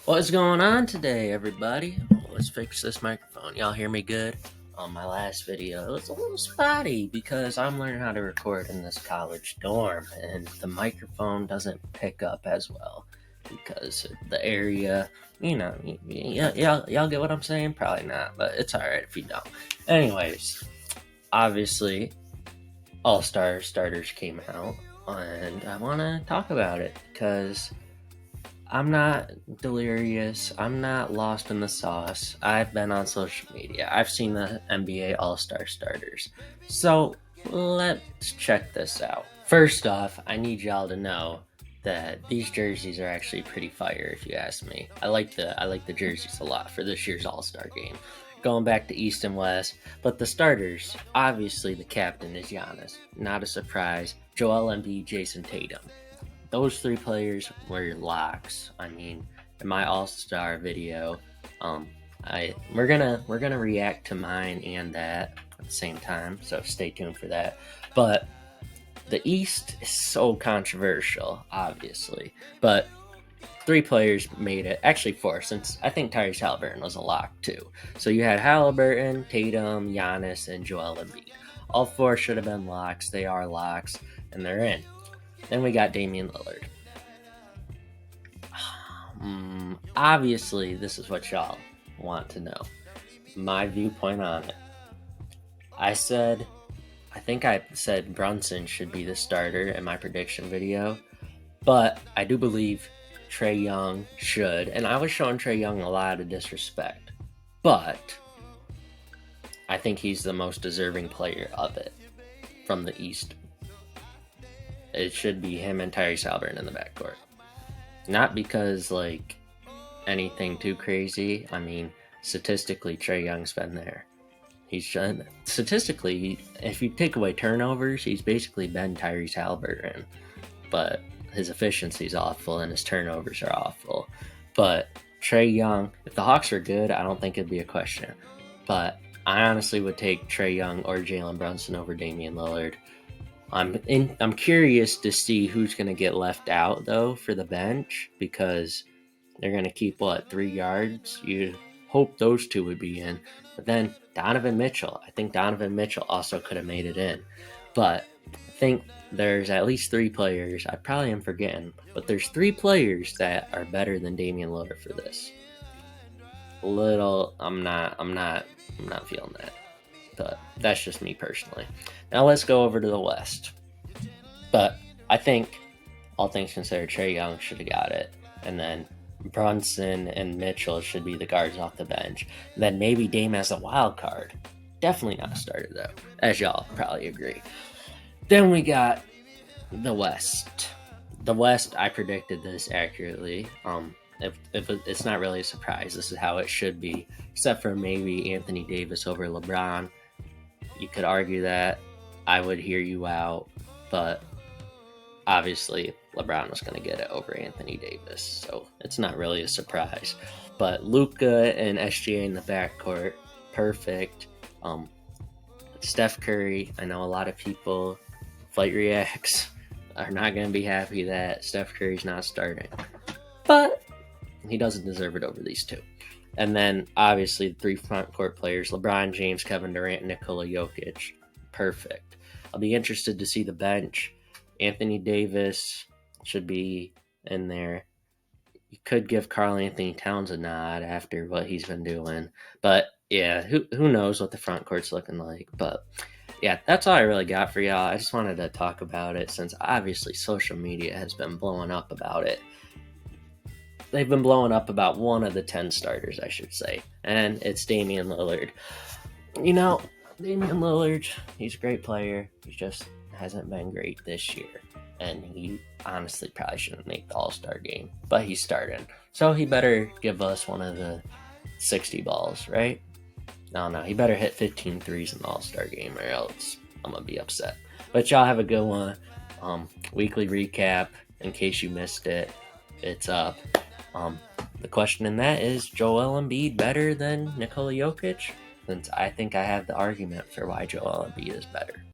What's going on today, everybody? Oh, let's fix this microphone. Y'all hear me good? On my last video, it was a little spotty because I'm learning how to record in this college dorm, and the microphone doesn't pick up as well because the area, y'all get what I'm saying? Probably not, but it's alright if you don't. Anyways, obviously, All-Star starters came out, and I want to talk about it because I'm not delirious. I'm not lost in the sauce. I've been on social media. I've seen the NBA All-Star starters. So let's check this out. First off, I need y'all to know that these jerseys are actually pretty fire, if you ask me. I like the jerseys a lot for this year's All-Star game. Going back to East and West, but the starters, obviously the captain is Giannis. Not a surprise. Joel Embiid, Jason Tatum. Those three players were locks. I mean, in my All-Star video, we're gonna react to mine and that at the same time, so stay tuned for that. But the East is so controversial, obviously, but three players made it. Actually, four, since I think Tyrese Halliburton was a lock too. So you had Halliburton, Tatum, Giannis, and Joel Embiid. All four should have been locks. They are locks, and they're in. Then we got Damian Lillard. Obviously, this is what y'all want to know. My viewpoint on it. I think I said Brunson should be the starter in my prediction video, but I do believe Trae Young should, and I was showing Trae Young a lot of disrespect, but I think he's the most deserving player of it from the East. It should be him and Tyrese Halliburton in the backcourt. Not because, anything too crazy. I mean, statistically, Trae Young's been there. Statistically, if you take away turnovers, he's basically been Tyrese Halliburton. But his efficiency's awful and his turnovers are awful. But Trae Young, if the Hawks were good, I don't think it'd be a question. But I honestly would take Trae Young or Jalen Brunson over Damian Lillard. I'm curious to see who's going to get left out, though, for the bench, because they're going to keep, 3 guards? You'd hope those two would be in. But then Donovan Mitchell. I think Donovan Mitchell also could have made it in. But I think there's at least 3 players. I probably am forgetting. But there's 3 players that are better than Damian Lillard for this. I'm not feeling that. But that's just me personally. Now let's go over to the West. But I think, all things considered, Trae Young should have got it. And then Brunson and Mitchell should be the guards off the bench. And then maybe Dame as a wild card. Definitely not a starter, though, as y'all probably agree. Then we got the West. The West, I predicted this accurately. If it's not really a surprise, this is how it should be, except for maybe Anthony Davis over LeBron. You could argue that. I would hear you out, but obviously LeBron was going to get it over Anthony Davis, so it's not really a surprise. But Luka and SGA in the backcourt, perfect. Steph Curry, I know a lot of people, Flight Reacts, are not going to be happy that Steph Curry's not starting, but he doesn't deserve it over these two. And then, obviously, the 3 front court players, LeBron James, Kevin Durant, Nikola Jokic. Perfect. I'll be interested to see the bench. Anthony Davis should be in there. You could give Karl Anthony Towns a nod after what he's been doing. But, yeah, who knows what the front court's looking like. But, yeah, that's all I really got for y'all. I just wanted to talk about it since, obviously, social media has been blowing up about it. They've been blowing up about one of the 10 starters, I should say, and it's Damian Lillard. Damian Lillard, he's a great player. He just hasn't been great this year, and he honestly probably shouldn't make the All-Star game, but he's starting. So he better give us one of the 60 balls, right? No, he better hit 15 threes in the All-Star game, or else I'm going to be upset. But y'all have a good one. Weekly recap, in case you missed it, it's up. The question in that is Joel Embiid better than Nikola Jokic? Since I think I have the argument for why Joel Embiid is better.